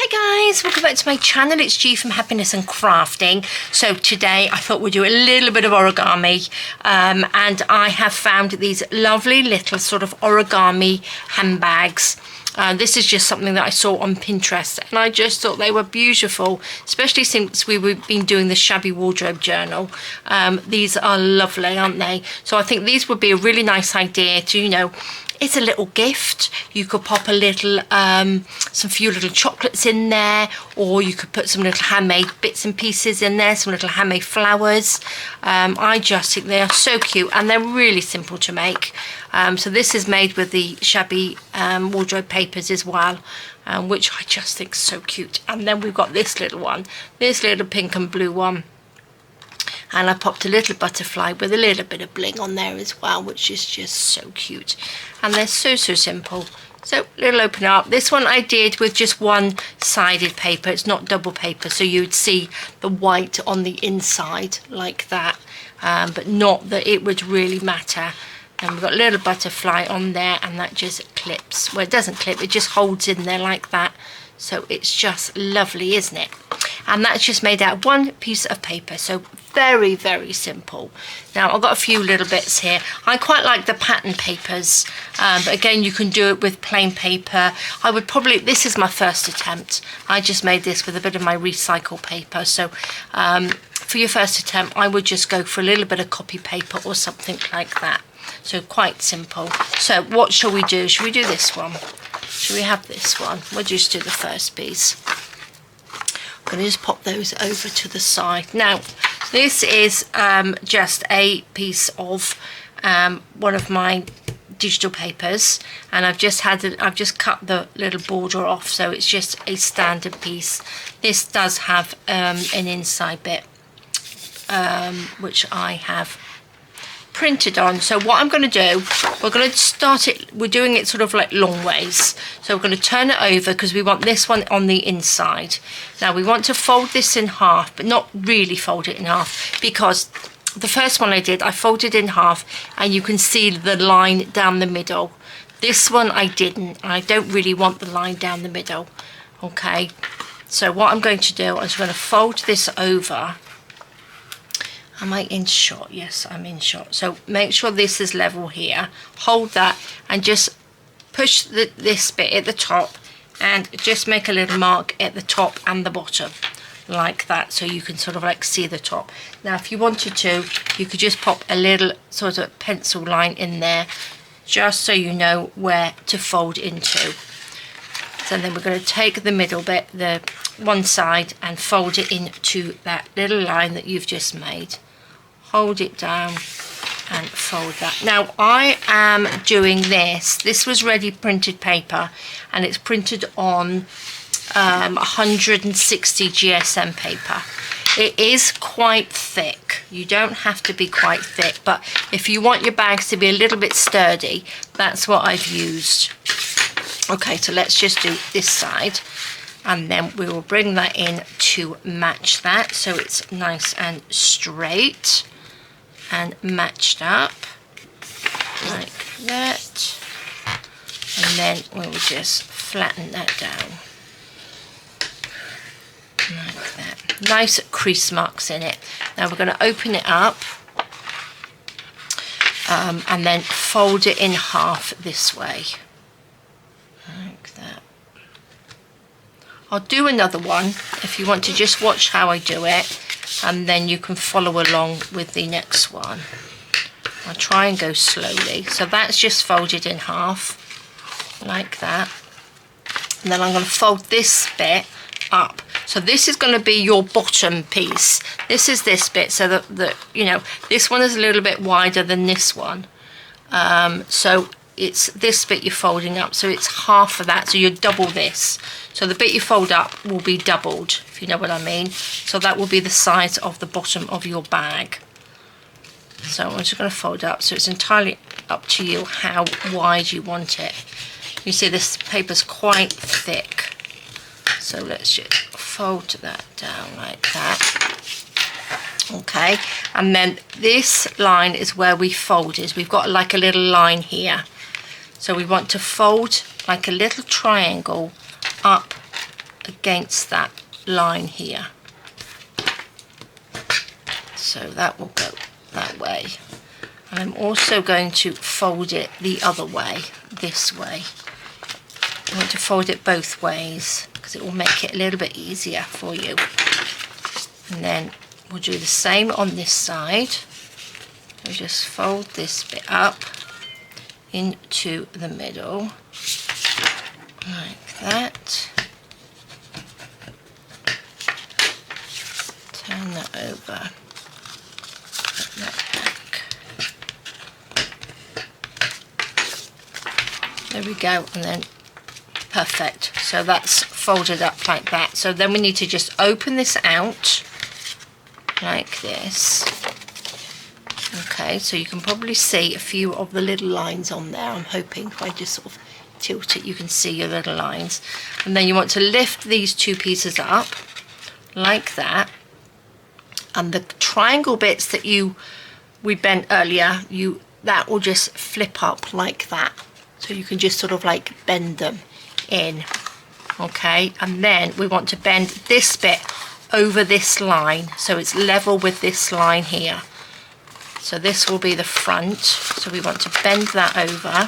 Hi guys, welcome back to my channel. It's G from Happiness and Crafting. So today I thought we'd do a little bit of origami, and I have found these lovely little sort of origami handbags. This is just something that I saw on Pinterest and I just thought they were beautiful, especially since we've been doing the Shabby wardrobe journal. These are lovely, aren't they? So I think these would be a really nice idea to, you know, it's a little gift. You could pop a little, some few little chocolates in there, or you could put some little handmade bits and pieces in there, some little handmade flowers. I just think they are so cute and they're really simple to make. So this is made with the Shabby wardrobe papers as well, which I just think is so cute. And then we've got this little one, this little pink and blue one. And I popped a little butterfly with a little bit of bling on there as well, which is just so cute. And they're so simple. So little open up. This one I did with just one-sided paper. It's not double paper, so you'd see the white on the inside like that, but not that it would really matter. And we've got a little butterfly on there, and that just clips. Well, it doesn't clip, it just holds in there like that. So it's just lovely, isn't it? And that's just made out of one piece of paper, so very simple. Now I've got a few little bits here. I quite like the pattern papers, but again you can do it with plain paper. I would probably, this is my first attempt, I just made this with a bit of my recycled paper. So for your first attempt I would just go for a little bit of copy paper or something like that. So quite simple. So what shall we do? Shall we do this one? Shall we have this one? We'll just do the first piece. I'm going to just pop those over to the side. Now, this is just a piece of one of my digital papers, and I've just cut the little border off, so it's just a standard piece. This does have an inside bit, which I have printed on. So what I'm going to do, we're going to start it, we're doing it sort of like long ways. So we're going to turn it over because we want this one on the inside. Now we want to fold this in half, but not really fold it in half, because the first one I did, I folded in half and you can see the line down the middle. This one I didn't. I don't really want the line down the middle. Okay, so what I'm going to do is I'm going to fold this over. Am I in shot? Yes, I'm in shot. So make sure this is level here. Hold that and just push this bit at the top and just make a little mark at the top and the bottom like that, so you can sort of like see the top. Now if you wanted to, you could just pop a little sort of pencil line in there just so you know where to fold into. So then we're going to take the middle bit, the one side, and fold it into that little line that you've just made. Hold it down and fold that. Now I am doing this. This was ready printed paper, and it's printed on 160 GSM paper. It is quite thick. You don't have to be quite thick, but if you want your bags to be a little bit sturdy, that's what I've used. Okay, so let's just do this side, and then we will bring that in to match that, so it's nice and straight and matched up like that. And then we'll just flatten that down like that. Nice crease marks in it. Now we're going to open it up and then fold it in half this way. Like that. I'll do another one if you want to just watch how I do it, and then you can follow along with the next one. I'll try and go slowly. So that's just folded in half like that, and then I'm going to fold this bit up. So this is going to be your bottom piece. This is this bit, so that you know, this one is a little bit wider than this one, so it's this bit you're folding up, so it's half of that, so you double this. So the bit you fold up will be doubled, if you know what I mean. So that will be the size of the bottom of your bag. So I'm just going to fold up, so it's entirely up to you how wide you want it. You see this paper's quite thick, so let's just fold that down like that. Okay, and then this line is where we folded. We've got like a little line here. So we want to fold like a little triangle up against that line here. So that will go that way. And I'm also going to fold it the other way, this way. I want to fold it both ways because it will make it a little bit easier for you. And then we'll do the same on this side. We'll just fold this bit up into the middle, like that. Turn that over, put that back. There we go, and then perfect. So that's folded up like that. So then we need to just open this out like this. Okay, so you can probably see a few of the little lines on there. I'm hoping if I just sort of tilt it, you can see your little lines. And then you want to lift these two pieces up like that. And the triangle bits that we bent earlier, that will just flip up like that. So you can just sort of like bend them in. Okay, and then we want to bend this bit over this line so it's level with this line here. So this will be the front, so we want to bend that over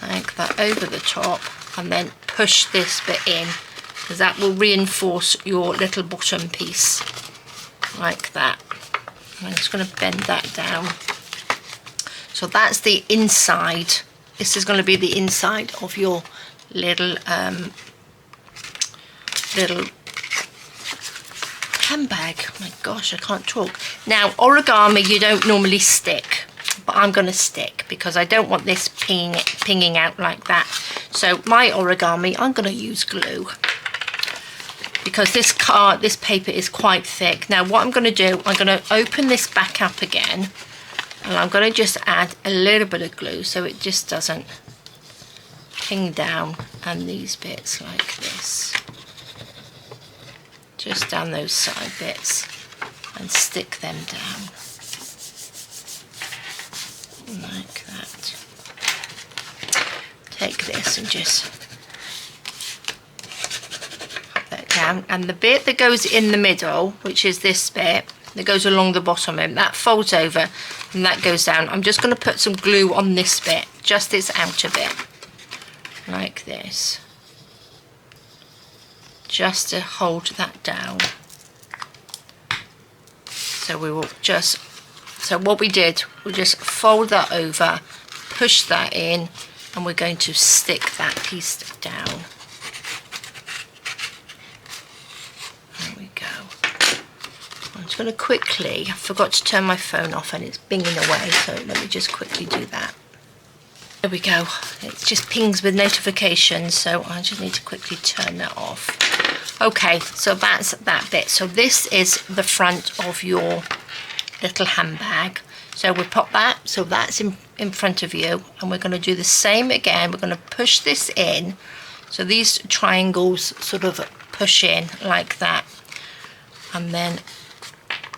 like that over the top, and then push this bit in because that will reinforce your little bottom piece like that. And I'm just going to bend that down. So that's the inside. This is going to be the inside of your little handbag. Oh my gosh, I can't talk. Now, origami you don't normally stick, but I'm going to stick because I don't want this pinging out like that. So my origami, I'm going to use glue because this paper is quite thick. Now what I'm going to do, I'm going to open this back up again, and I'm going to just add a little bit of glue so it just doesn't ping down, and these bits like this. Just down those side bits and stick them down like that. Take this and just put that down, and the bit that goes in the middle, which is this bit that goes along the bottom, and that folds over and that goes down. I'm just going to put some glue on this bit, just this outer bit, like this, just to hold that down. So we will just, so what we did, we'll just fold that over, push that in, and we're going to stick that piece down. There we go. I'm just going to quickly, I forgot to turn my phone off and it's binging away, so let me just quickly do that. There we go. It just pings with notifications, so I just need to quickly turn that off. Okay, so that's that bit. So this is the front of your little handbag. So we'll pop that, so that's in front of you, and we're going to do the same again. We're going to push this in, so these triangles sort of push in like that, and then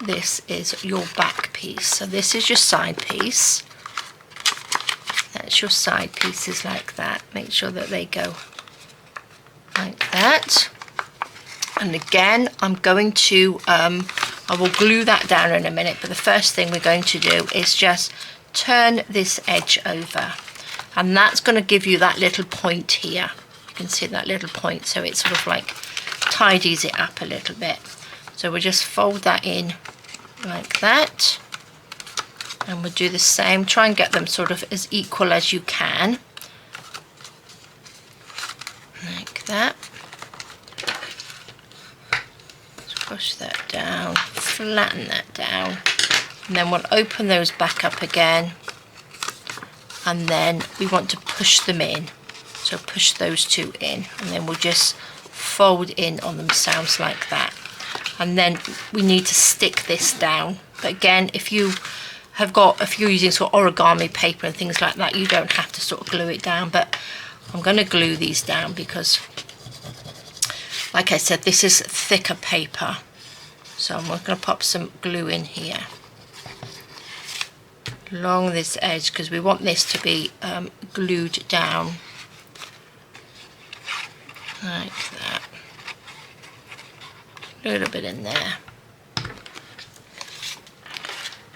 this is your back piece. So this is your side piece. That's your side pieces like that. Make sure that they go like that. And again, I'm going to, I will glue that down in a minute, but the first thing we're going to do is just turn this edge over. And that's going to give you that little point here. You can see that little point, so it sort of like tidies it up a little bit. So we'll just fold that in like that. And we'll do the same, try and get them sort of as equal as you can. Like that. Push that down, flatten that down, and then we'll open those back up again, and then we want to push them in, so push those two in, and then we'll just fold in on themselves like that. And then we need to stick this down, but again, if you're using sort of origami paper and things like that, you don't have to sort of glue it down, but I'm going to glue these down because, like I said, this is thicker paper. So I'm going to pop some glue in here along this edge because we want this to be glued down like that. A little bit in there.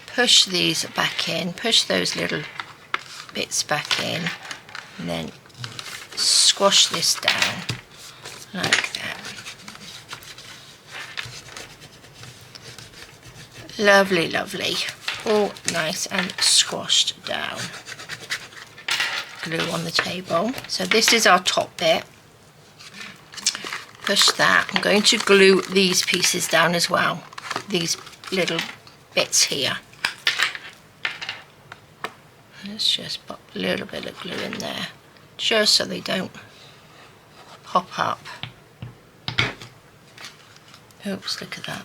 Push these back in, push those little bits back in, and then squash this down like that. Lovely, lovely. All nice and squashed down. Glue on the table. So this is our top bit. Push that. I'm going to glue these pieces down as well. These little bits here. Let's just pop a little bit of glue in there, just so they don't pop up. Oops, look at that.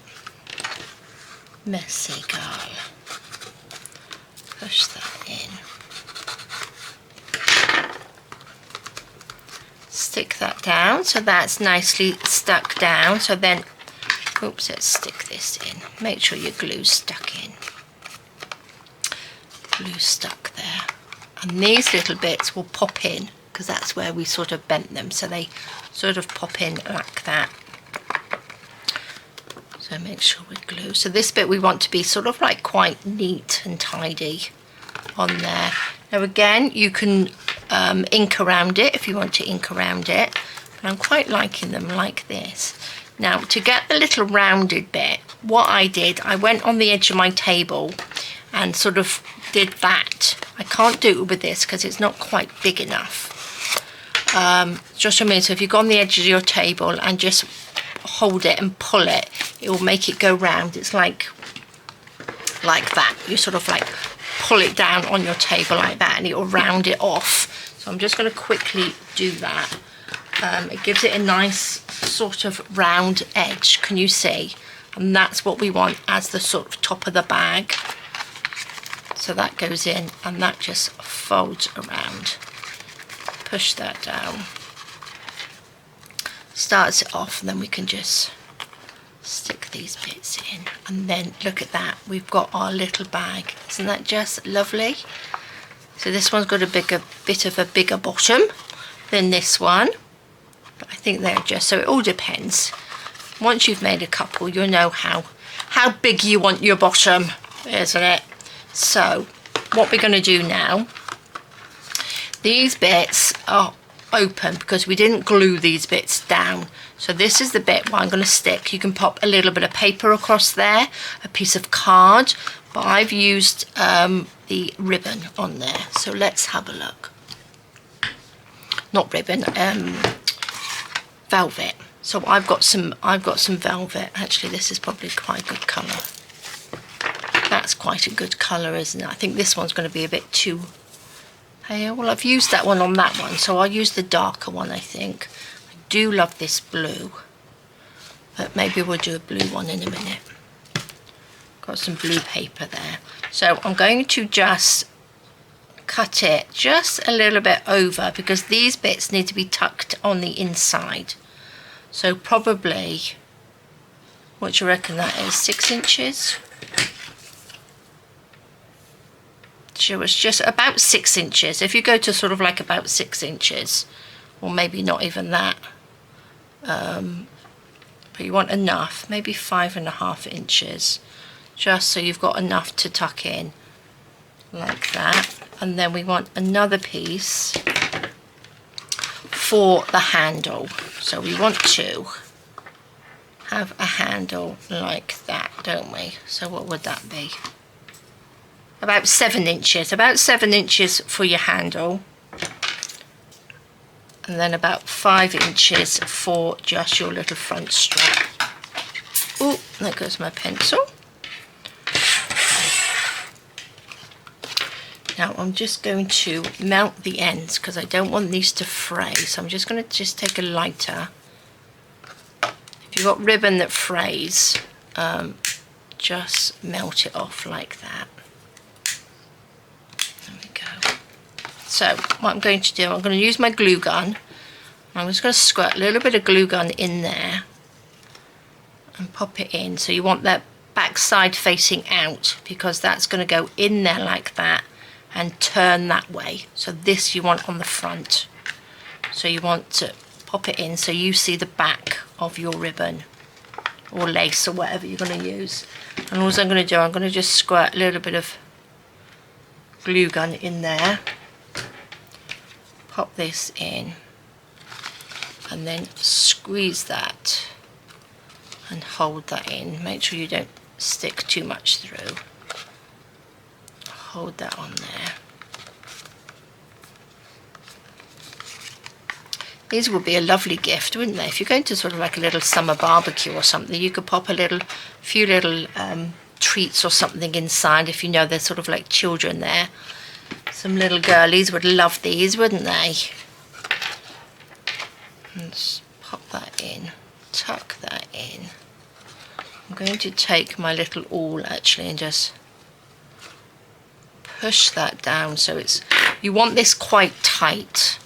Messy girl. Push that in. Stick that down, so that's nicely stuck down. So then, oops, let's stick this in. Make sure your glue's stuck in. Glue stuck there. And these little bits will pop in, because that's where we sort of bent them. So they sort of pop in like that. So make sure we glue. So this bit we want to be sort of like quite neat and tidy on there. Now again, you can ink around it if you want to ink around it, but I'm quite liking them like this. Now to get the little rounded bit, what I did, I went on the edge of my table and sort of did that. I can't do it with this because it's not quite big enough. Just a minute, so if you go on the edge of your table and just hold it and pull it, it will make it go round. It's like that. You sort of like pull it down on your table like that and it will round it off. So I'm just going to quickly do that. It gives it a nice sort of round edge, can you see? And that's what we want as the sort of top of the bag. So that goes in and that just folds around. Push that down. Starts it off, and then we can just stick these bits in. And then look at that, we've got our little bag. Isn't that just lovely? So this one's got a bit of a bigger bottom than this one. But I think they're just, so it all depends. Once you've made a couple, you'll know how big you want your bottom, isn't it? So what we're going to do now, these bits are open because we didn't glue these bits down. So this is the bit where I'm going to stick. You can pop a little bit of paper across there, a piece of card, but I've used the ribbon on there. So let's have a look. Not ribbon, velvet. So I've got some velvet. Actually, this is probably quite a good colour. That's quite a good colour, isn't it? I think this one's going to be a bit too pale. Well, I've used that one on that one, so I'll use the darker one, I think. I do love this blue, but maybe we'll do a blue one in a minute. Got some blue paper there. So I'm going to just cut it just a little bit over because these bits need to be tucked on the inside. So probably, what do you reckon that is, 6 inches? So it's just about 6 inches. If you go to sort of like about 6 inches, or maybe not even that, but you want enough, maybe 5.5 inches, just so you've got enough to tuck in like that. And then we want another piece for the handle. So we want to have a handle like that, don't we? So what would that be? About 7 inches, about 7 inches for your handle, and then about 5 inches for just your little front strap. Oh, there goes my pencil. Now I'm just going to melt the ends because I don't want these to fray, so I'm just going to just take a lighter. If you've got ribbon that frays, just melt it off like that. So what I'm going to do, I'm going to use my glue gun. I'm just going to squirt a little bit of glue gun in there and pop it in. So you want that back side facing out because that's going to go in there like that and turn that way. So this you want on the front. So you want to pop it in so you see the back of your ribbon or lace or whatever you're going to use. And all I'm going to do, I'm going to just squirt a little bit of glue gun in there, pop this in, and then squeeze that and hold that in. Make sure you don't stick too much through. Hold that on there. These would be a lovely gift, wouldn't they? If you're going to sort of like a little summer barbecue or something, you could pop a few little treats or something inside if you know there's sort of like children there. Some little girlies would love these, wouldn't they? Let's pop that in, tuck that in. I'm going to take my little awl actually and just push that down so you want this quite tight.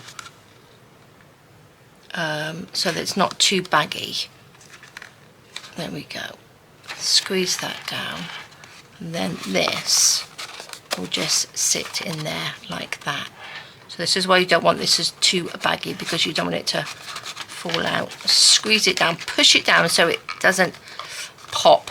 So that it's not too baggy. There we go. Squeeze that down, and then this will just sit in there like that. So this is why you don't want this as too baggy, because you don't want it to fall out. Squeeze it down, push it down so it doesn't pop.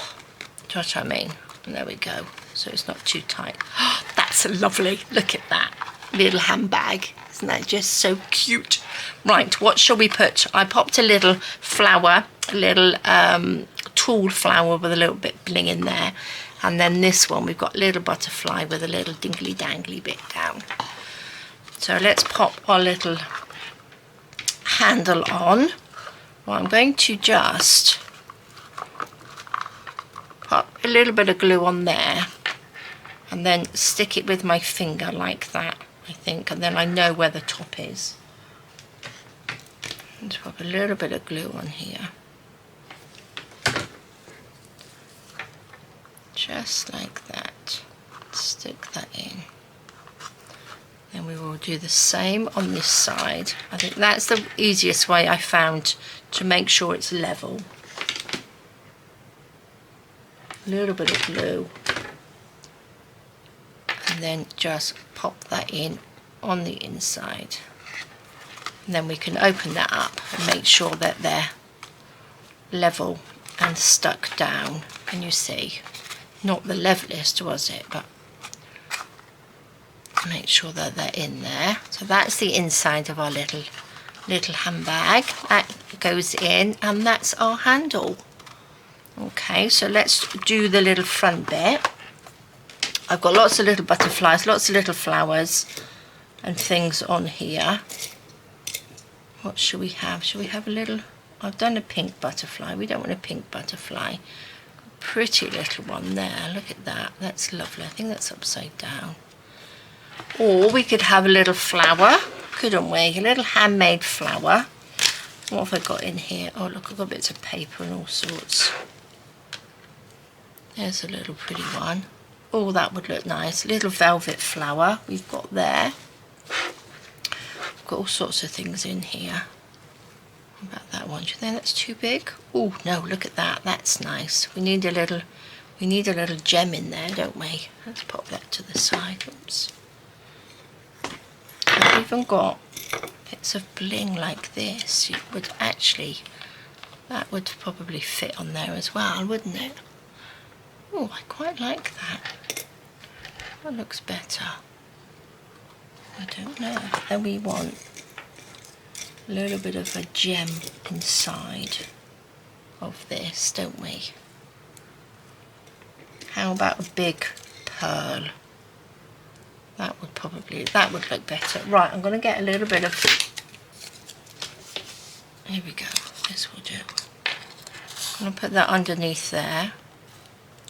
Do you know what I mean? And there we go. So it's not too tight. Oh, that's lovely. Look at that little handbag. Isn't that just so cute? Right, what shall we put? I popped a little flower, a little tall flower with a little bit bling in there. And then this one, we've got a little butterfly with a little dingly dangly bit down. So let's pop our little handle on. Well, I'm going to just pop a little bit of glue on there and then stick it with my finger like that, I think, and then I know where the top is. Let's pop a little bit of glue on here. Just like that. Stick that in. Then we will do the same on this side. I think that's the easiest way I found to make sure it's level. A little bit of glue. And then just pop that in on the inside. And then we can open that up and make sure that they're level and stuck down. Can you see? Not the levelest, was it? But make sure that they're in there. So that's the inside of our little handbag. That goes in, and that's our handle. Okay, so let's do the little front bit. I've got lots of little butterflies, lots of little flowers and things on here. What should we have? Should we have a little... I've done a pink butterfly. We don't want a pink butterfly. Pretty little one there. Look at that. That's lovely. I think that's upside down. Or we could have a little flower, couldn't we? A little handmade flower. What have I got in here? Oh, look, I've got bits of paper and all sorts. There's a little pretty one. Oh, that would look nice. Little velvet flower we've got there. We've got all sorts of things in here. What about that one? Do you think that's too big? Oh no, look at that. That's nice. We need a little gem in there, don't we? Let's pop that to the side. Oops. I've even got bits of bling like this. You would actually, that would probably fit on there as well, wouldn't it? Oh, I quite like that. That looks better. I don't know. Then we want a little bit of a gem inside of this, don't we? How about a big pearl? That would look better. Right, I'm going to get a little bit of... Here we go. This will do. I'm going to put that underneath there.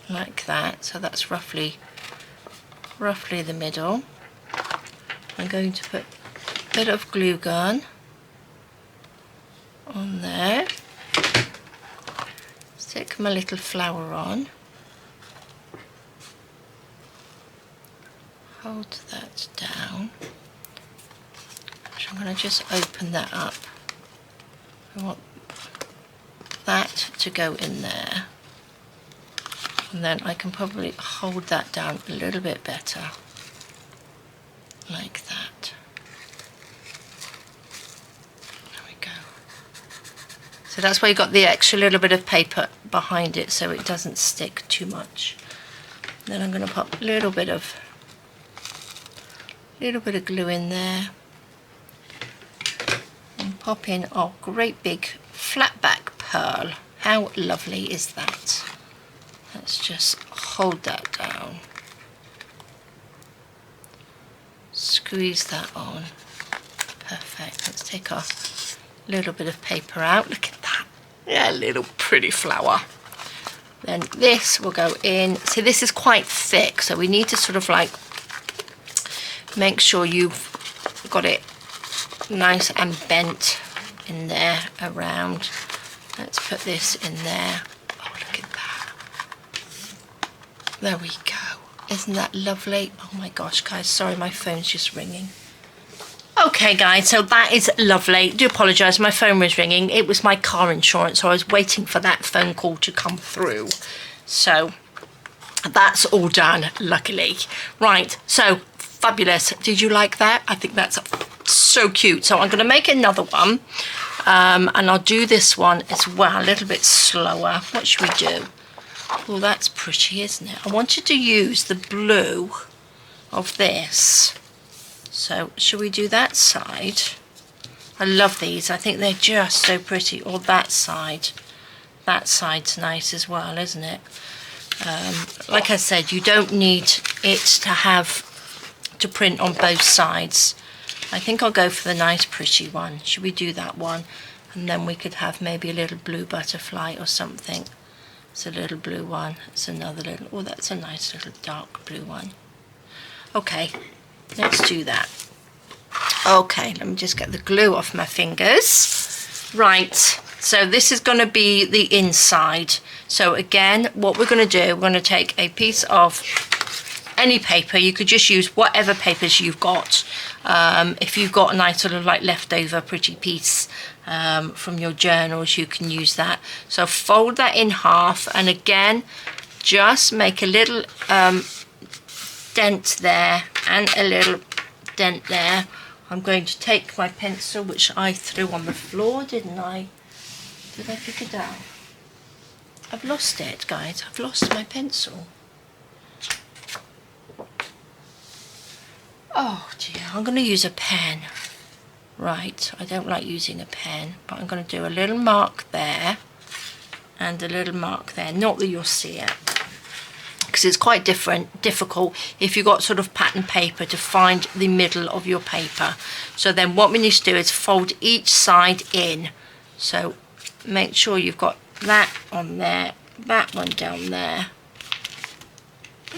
Like that, so that's roughly the middle. I'm going to put a bit of glue gun on there, stick my little flower on, hold that down. So I'm going to just open that up. I want that to go in there. And then I can probably hold that down a little bit better, like that. There we go. So that's why you got the extra little bit of paper behind it so it doesn't stick too much. Then I'm going to put a little bit of glue in there and pop in our great big flat back pearl. How lovely is that? Let's just hold that down. Squeeze that on. Perfect. Let's take our little bit of paper out. Look at that. Yeah, a little pretty flower. Then this will go in. So this is quite thick, so we need to sort of like make sure you've got it nice and bent in there around. Let's put this in there. Oh, look at that. There we go. Isn't that lovely? Oh my gosh, guys, sorry, my phone's just ringing. Okay, guys, so that is lovely. Do apologise, my phone was ringing. It was my car insurance, so I was waiting for that phone call to come through. So that's all done, luckily. Right, so fabulous. Did you like that? I think that's so cute. So I'm going to make another one, and I'll do this one as well, a little bit slower. What should we do? Oh, that's pretty, isn't it? I wanted to use the blue of this. So should we do that side? I love these. I think they're just so pretty. Or that side. That side's nice as well, isn't it? Like I said, you don't need it to print on both sides. I think I'll go for the nice pretty one. Should we do that one? And then we could have maybe a little blue butterfly or something. It's a little blue one. It's another little... Oh, that's a nice little dark blue one. Okay. Let's do that. Okay, let me just get the glue off my fingers. Right, so this is going to be the inside. So again, what we're going to do, we're going to take a piece of any paper. You could just use whatever papers you've got. If you've got a nice sort of like leftover pretty piece from your journals, you can use that. So fold that in half, and again, just make a little dent there and a little dent there. I'm going to take my pencil, which I threw on the floor, didn't I? Did I pick it up? I've lost it, guys. I've lost my pencil. Oh dear, I'm going to use a pen. Right, I don't like using a pen, but I'm going to do a little mark there and a little mark there. Not that you'll see it, because it's quite difficult if you've got sort of pattern paper to find the middle of your paper. So then what we need to do is fold each side in. So make sure you've got that on there, that one down there,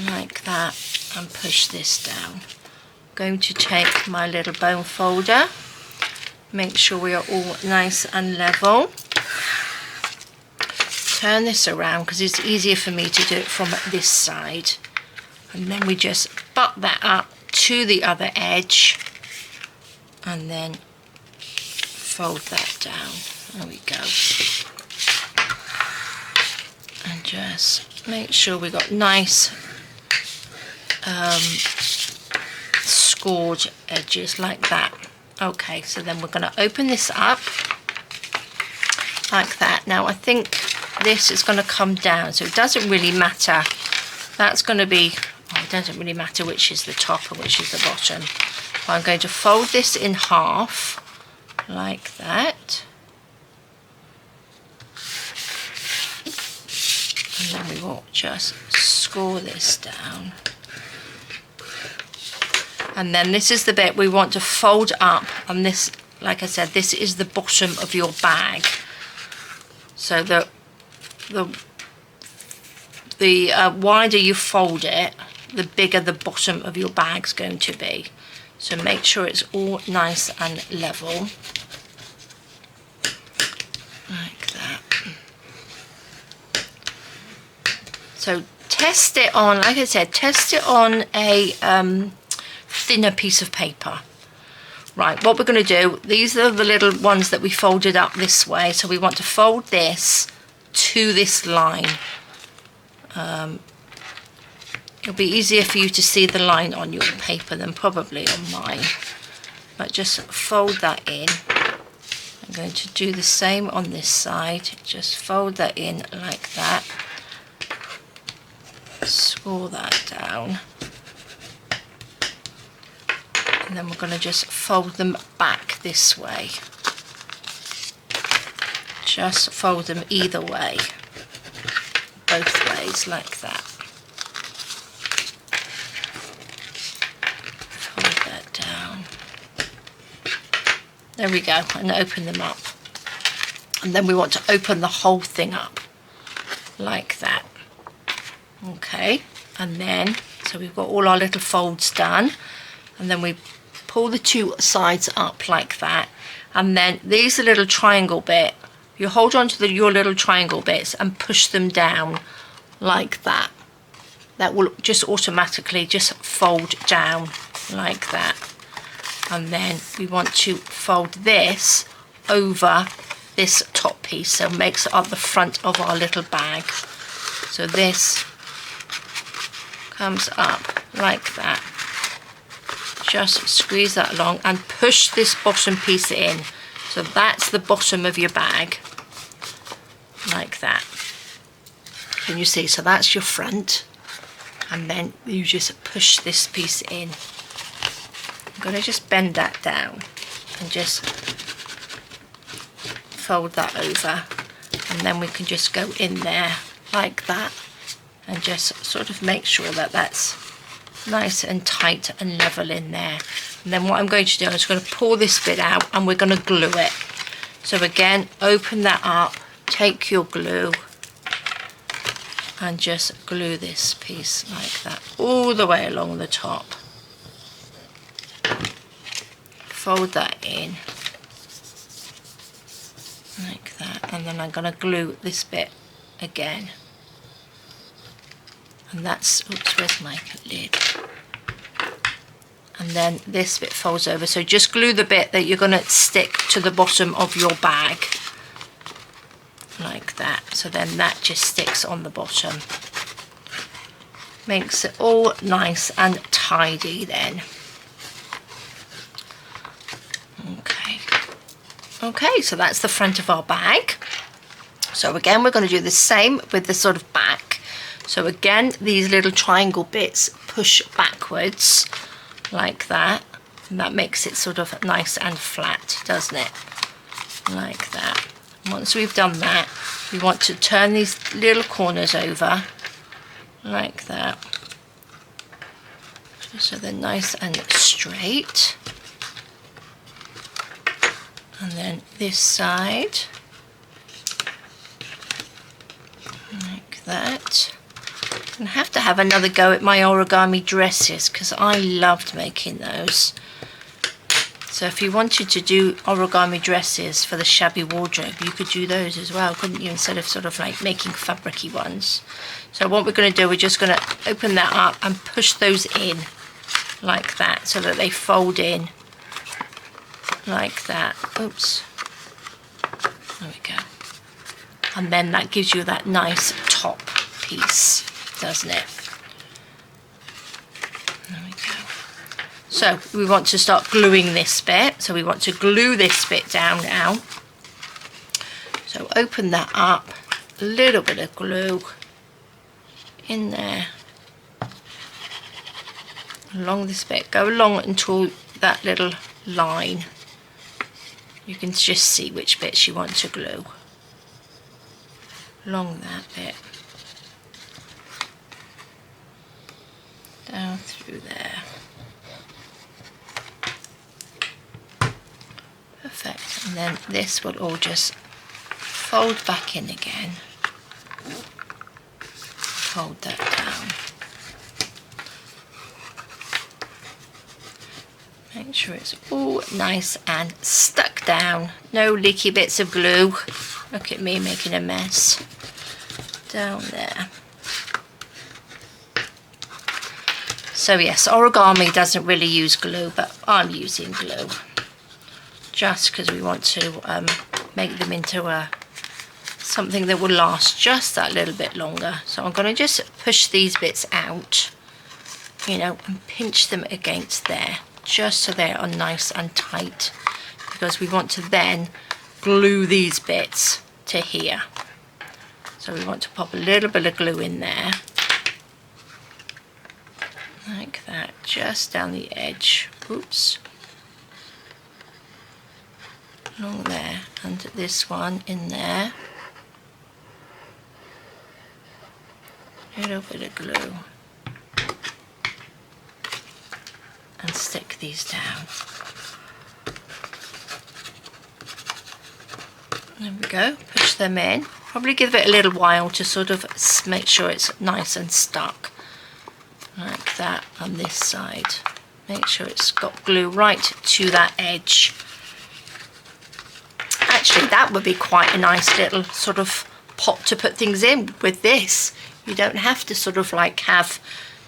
like that, and push this down. I'm going to take my little bone folder, make sure we are all nice and level. Turn this around because it's easier for me to do it from this side, and then we just butt that up to the other edge and then fold that down. There we go. And just make sure we got nice scored edges like that. Okay, so then we're going to open this up like that. Now I think this is going to come down, so it doesn't really matter. That's going to be, oh, it doesn't really matter which is the top and which is the bottom. But I'm going to fold this in half like that, and then we will just score this down. And then this is the bit we want to fold up, and this, like I said, this is the bottom of your bag. So the wider you fold it, the bigger the bottom of your bag's going to be. So make sure it's all nice and level. Like that. So test it on, like I said, test it on a thinner piece of paper. Right, what we're going to do, these are the little ones that we folded up this way, so we want to fold this to this line. It'll be easier for you to see the line on your paper than probably on mine, but just fold that in I'm going to do the same on this side. Just fold that in like that. Screw that down. And then we're going to just fold them back this way. Just fold them either way. Both ways like that. Fold that down. There we go, and open them up. And then we want to open the whole thing up like that. Okay, and then, so we've got all our little folds done, and then we pull the two sides up like that, and then these little triangle bit, you hold on to your little triangle bits and push them down like that. That will just automatically just fold down like that. And then we want to fold this over this top piece, so it makes it up the front of our little bag. So this comes up like that. Just squeeze that along and push this bottom piece in. So that's the bottom of your bag, like that. Can you see? So that's your front, and then you just push this piece in. I'm going to just bend that down and just fold that over, and then we can just go in there like that and just sort of make sure that that's nice and tight and level in there. And then what I'm going to do is going to pull this bit out and we're going to glue it. So again, open that up, take your glue and just glue this piece like that all the way along the top. Fold that in like that, and then I'm going to glue this bit again. And that's, oops, where's my lid? And then this bit folds over. So just glue the bit that you're going to stick to the bottom of your bag like that. So then that just sticks on the bottom. Makes it all nice and tidy then. Okay, so that's the front of our bag. So again, we're going to do the same with the sort of back. So again, these little triangle bits push backwards like that, and that makes it sort of nice and flat, doesn't it? Like that. Once we've done that, we want to turn these little corners over like that, so they're nice and straight. And then this side like that. I'm gonna have to have another go at my origami dresses because I loved making those. So if you wanted to do origami dresses for the Shabby wardrobe, you could do those as well, couldn't you, instead of sort of like making fabricy ones. So what we're going to do, we're just going to open that up and push those in like that so that they fold in like that. Oops. There we go. And then that gives you that nice top piece, doesn't it? There we go. So we want to start gluing this bit. So we want to glue this bit down now. So open that up, a little bit of glue in there along this bit. Go along until that little line. You can just see which bits you want to glue along that bit, down through there. Perfect. And then this will all just fold back in again. Fold that down. Make sure it's all nice and stuck down. No leaky bits of glue. Look at me making a mess. Down there. So yes, origami doesn't really use glue, but I'm using glue. Just because we want to make them into something that will last just that little bit longer. So I'm going to just push these bits out, you know, and pinch them against there, just so they are nice and tight, because we want to then glue these bits to here. So we want to pop a little bit of glue in there, like that, just down the edge. Oops. Along there, and this one in there. A little bit of glue. And stick these down. There we go, push them in. Probably give it a little while to sort of make sure it's nice and stuck. Like that on this side. Make sure it's got glue right to that edge. Actually, that would be quite a nice little sort of pot to put things in with this. You don't have to sort of like have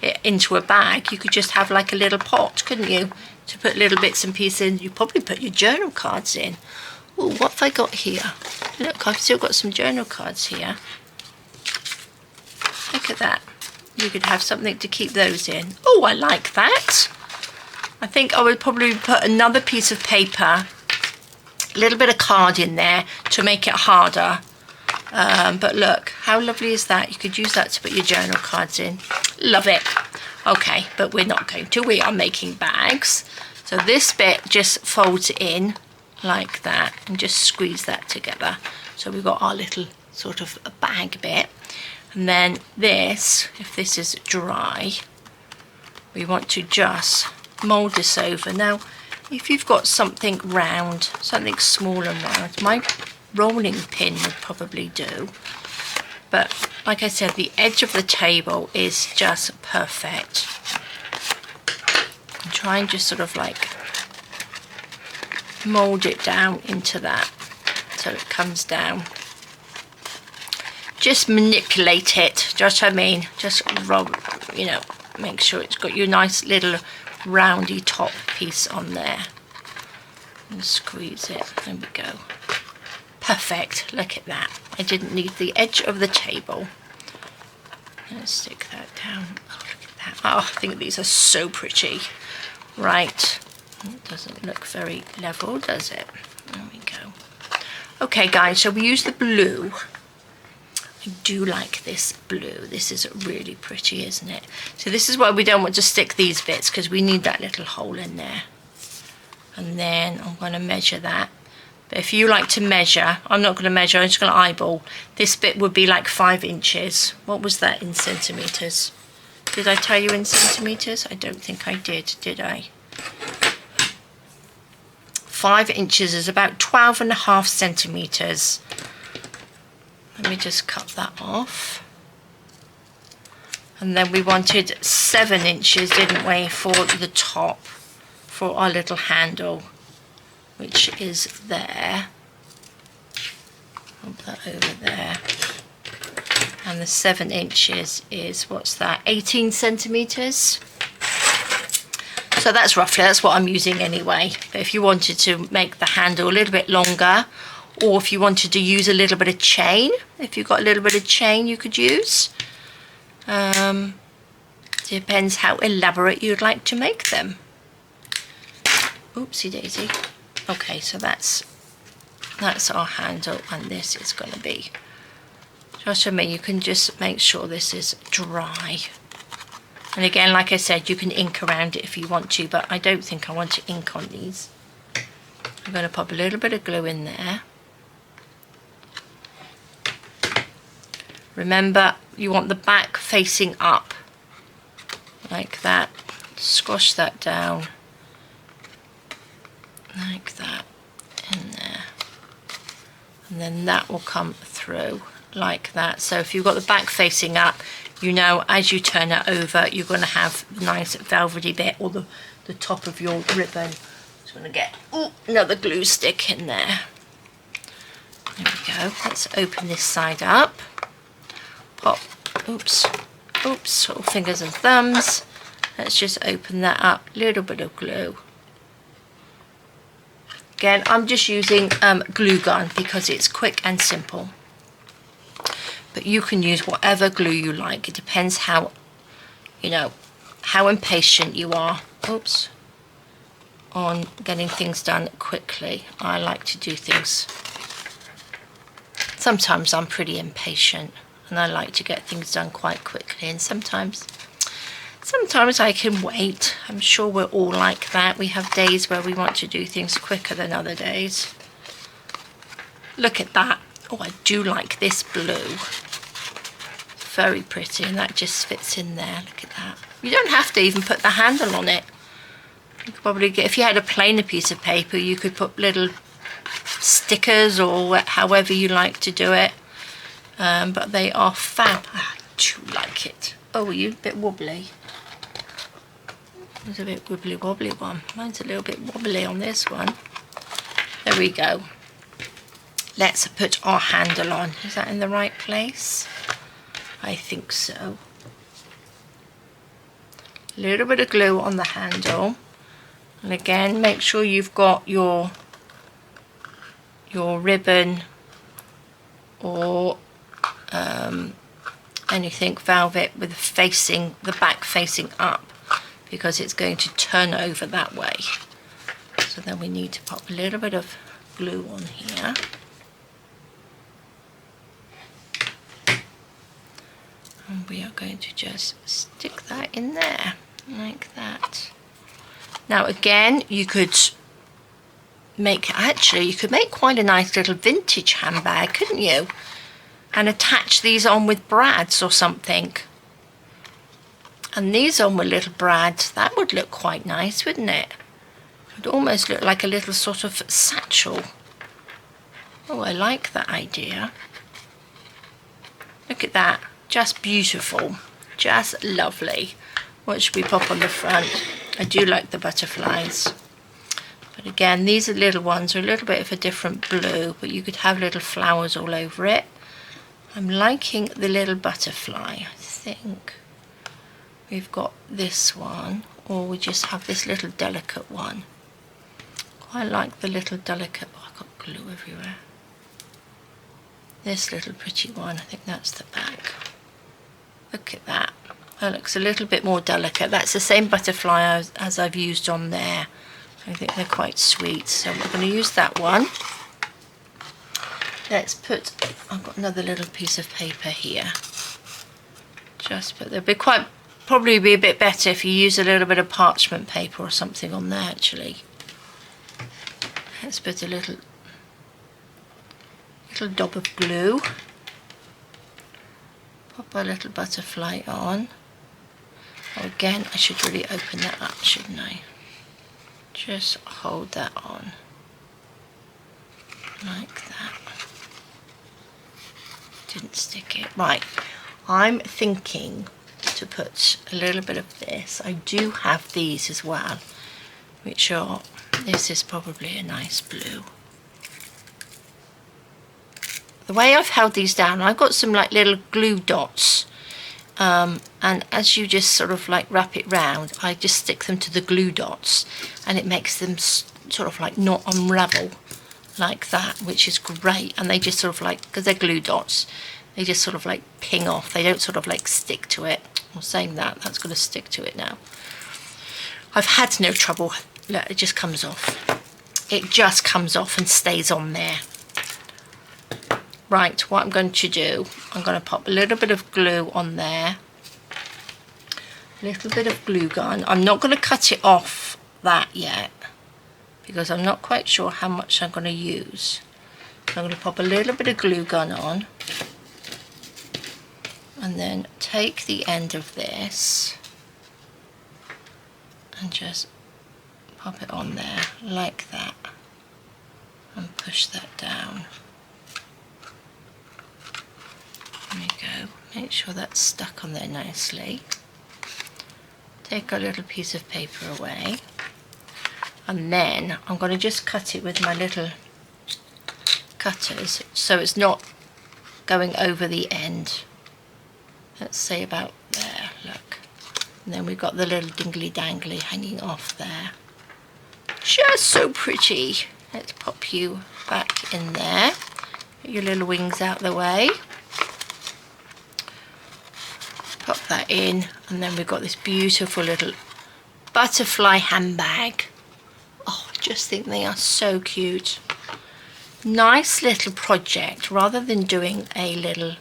it into a bag. You could just have like a little pot, couldn't you? To put little bits and pieces in. You probably put your journal cards in. Oh, what have I got here? Look, I've still got some journal cards here. Look at that. You could have something to keep those in. Oh, I like that. I think I would probably put another piece of paper, a little bit of card in there to make it harder. But look, how lovely is that? You could use that to put your journal cards in. Love it. Okay, but we're not going to. We are making bags. So this bit just folds in like that and just squeeze that together. So we've got our little sort of a bag bit. And then this, if this is dry, we want to just mold this over. Now, if you've got something round, something small and round, my rolling pin would probably do. But like I said, the edge of the table is just perfect. And try and just sort of like mold it down into that so it comes down. Just manipulate it, just what I mean, just rub, you know, make sure it's got your nice little roundy top piece on there and squeeze it. There we go. Perfect. Look at that. I didn't need the edge of the table. Let's stick that down. Oh, look at that. Oh, I think these are so pretty. Right. It doesn't look very level, does it? There we go. Okay, guys, so we use the blue. I do like this blue. This is really pretty, isn't it? So this is why we don't want to stick these bits, because we need that little hole in there. And then I'm going to measure that. But if you like to measure, I'm not going to measure, I'm just going to eyeball. This bit would be like 5 inches. What was that in centimetres? Did I tell you in centimetres? I don't think I did I? 5 inches is about 12.5 centimetres. Let me just cut that off. And then we wanted 7 inches, didn't we, for the top, for our little handle, which is there. Put that over there. And the 7 inches is, what's that, 18 centimetres? So that's roughly, that's what I'm using anyway. But if you wanted to make the handle a little bit longer, or if you wanted to use a little bit of chain, if you've got a little bit of chain you could use. Depends how elaborate you'd like to make them. Oopsie daisy. Okay, so that's our handle, and this is going to be, just for me, you can just make sure this is dry. And again, like I said, you can ink around it if you want to, but I don't think I want to ink on these. I'm going to pop a little bit of glue in there. Remember, you want the back facing up, like that. Squash that down, like that, in there. And then that will come through, like that. So if you've got the back facing up, you know, as you turn it over, you're going to have the nice velvety bit, or the top of your ribbon. Just going to get another glue stick in there. There we go. Let's open this side up. Pop, oops, little fingers and thumbs. Let's just open that up, little bit of glue. Again, I'm just using glue gun because it's quick and simple. But you can use whatever glue you like. It depends how, you know, how impatient you are. On getting things done quickly. I like to do things Sometimes I'm pretty impatient and I like to get things done quite quickly, and sometimes I can wait. I'm sure we're all like that. We have days where we want to do things quicker than other days. Look at that. Oh, I do like this blue. Very pretty, and that just fits in there. Look at that. You don't have to even put the handle on it. You could probably get, if you had a plainer piece of paper, you could put little stickers or however you like to do it. But they are fab. I do like it. Oh, are you a bit wobbly? There's a bit wibbly wobbly one. Mine's a little bit wobbly on this one. There we go. Let's put our handle on. Is that in the right place? I think so. A little bit of glue on the handle. And again, make sure you've got your ribbon or anything velvet with the back facing up, because it's going to turn over that way. So then we need to pop a little bit of glue on here. And we are going to just stick that in there, like that. Now again, you could make quite a nice little vintage handbag, couldn't you? And attach these on with brads or something. And these on with little brads, that would look quite nice, wouldn't it? It would almost look like a little sort of satchel. Oh, I like that idea. Look at that. Just beautiful, just lovely. What should we pop on the front? I do like the butterflies. But again, these are little ones, are a little bit of a different blue, but you could have little flowers all over it. I'm liking the little butterfly. I think we've got this one, or we just have this little delicate one. Quite like the little delicate, oh, I've got glue everywhere. This little pretty one, I think that's the back. Look at that. That looks a little bit more delicate. That's the same butterfly as I've used on there. I think they're quite sweet. So we're going to use that one. Let's put, I've got another little piece of paper here. Just put, probably be a bit better if you use a little bit of parchment paper or something on there actually. Let's put a little dab of glue. Pop a little butterfly on. Oh, again, I should really open that up, shouldn't I? Just hold that on. Like that. Didn't stick it. Right, I'm thinking to put a little bit of this. I do have these as well, which are, this is probably a nice blue. The way I've held these down, I've got some like little glue dots, and as you just sort of like wrap it round, I just stick them to the glue dots, and it makes them sort of like not unravel like that, which is great. And they just sort of like, because they're glue dots, they just sort of like ping off. They don't sort of like stick to it. I'm saying that's going to stick to it now. I've had no trouble. Look, it just comes off. It just comes off and stays on there. Right, what I'm going to do, I'm going to pop a little bit of glue on there. A little bit of glue gun. I'm not going to cut it off that yet, because I'm not quite sure how much I'm going to use. So I'm going to pop a little bit of glue gun on. And then take the end of this and just pop it on there like that. And push that down. There we go. Make sure that's stuck on there nicely. Take a little piece of paper away. And then I'm going to just cut it with my little cutters so it's not going over the end. Let's say about there, look. And then we've got the little dingly dangly hanging off there. Just so pretty. Let's pop you back in there. Get your little wings out the way. Pop that in, and then we've got this beautiful little butterfly handbag. Oh, I just think they are so cute. nice little project rather than doing a little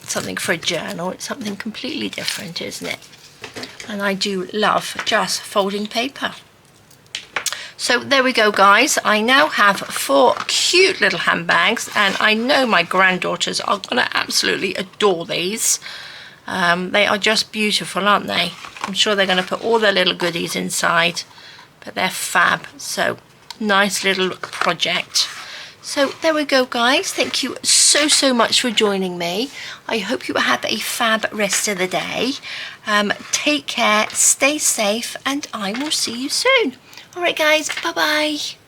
something for a journal. It's something completely different, isn't it? And I do love just folding paper. So there we go, guys. I now have 4 cute little handbags, and I know my granddaughters are going to absolutely adore these. They are just beautiful, aren't they? I'm sure they're going to put all their little goodies inside, but they're fab. So nice little project. So there we go, guys. Thank you so much for joining me. I hope you have a fab rest of the day. Take care, stay safe, and I will see you soon. All right, guys, bye-bye.